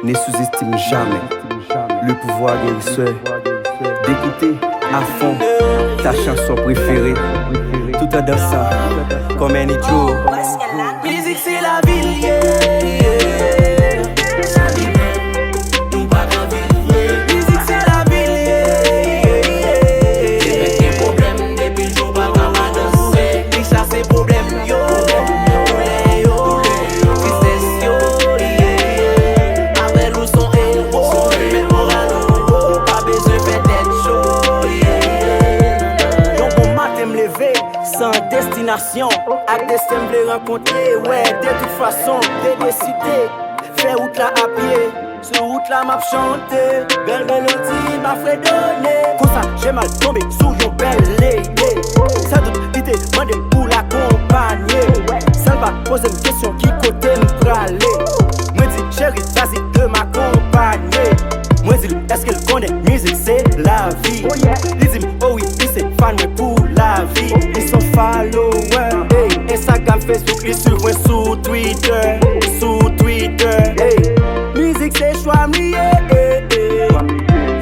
Ne sous-estime jamais le pouvoir guérisseur d'écouter à fond ta chanson préférée tout en dansant comme un idiot. Musique c'est la ville, yeah. Musique c'est la ville, yeah. Des problèmes depuis le jour pas qu'à danser. Qui chasse ces problèmes, yo. Tristesse, yo, yeah. Après nous son héros, mais moral nouveau. Pas besoin de faire chaud, yeah. Donc bon matin me lever sans destination. Ak destin me rencontrer, ouais, de toute façon, de décider. Faire route là à pied, sur route là m'a chanté. Belle mélodie m'a fait donner. Comme ça, j'ai mal tombé sous une belle lady. Ça doute l'idée, demandé pour l'accompagner. Ça va poser une question qui côté me praler. Moi dis, chérie, vas-y de m'accompagner. Moi dis, est-ce qu'elle connaît musique, c'est la vie. Il dit, oh oui, il c'est fan mais pour la vie. Ils sont followers. Instagram, Facebook, ils suivent moi sur Twitter. Hey. Musique c'est choix mieux.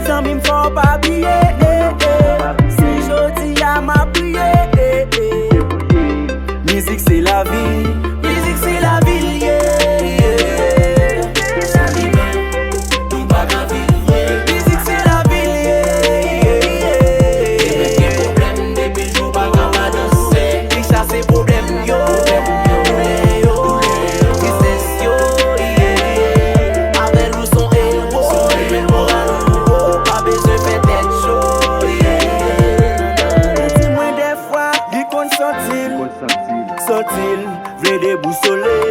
Sans m'y faut pas briller. Si je dis à ma prière. Musique c'est la vie. Musique c'est la ville, yeah. Musique c'est la ville, yeah. Des problèmes depuis le jour pas qu'à danser. Qui chasse ces problèmes, yo. Tristesse, yo, yeah. Avec nous son héros, mais moral nouveau. Pas besoin de faire chaud, yeah. Dis-moi des fois, il compte sortil, v'lait déboussoler.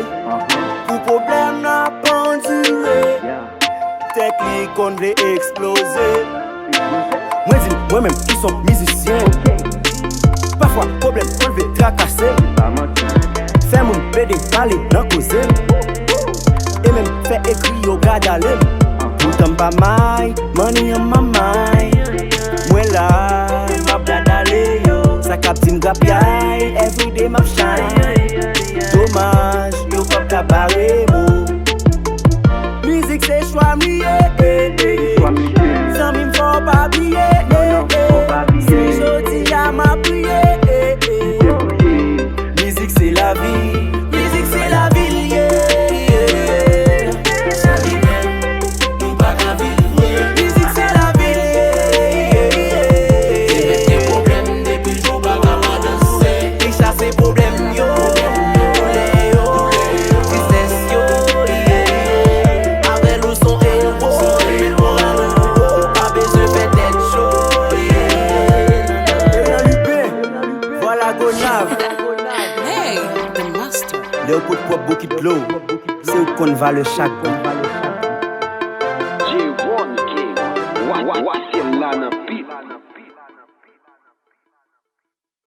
Pour problème n'a pas enduré. Technique on v'lait exploser. Moi dis, moi-même qui sont musiciens. Parfois problème on veut tracasser. Faire mon pédé parler dans causer. Et même faire écrire au gars d'aller. Pourtant pas my money on my mind. Moi là, ma blade d'aller yo. Ça capte m'gap yai, everyday m'a shine. Dommage, yo pop ta barre mo. Musique c'est choix mieux. Sans m'y faut pas briller. Si je dis à ma prière. Musique c'est la vie. Musique c'est la ville, yeah. Musique c'est la ville, yeah. Des problèmes depuis le jour pas qu'à danser. Qui chasse ces problèmes, yo. Tristesse, yo, yeah. Avec nous son héros, mais moral nouveau. Pas besoin de faire chaud, yeah. Voilà Gonave. Hey, the master. Le coup de pop beaucoup de l'eau. C'est où qu'on va le chaque. J1 King. What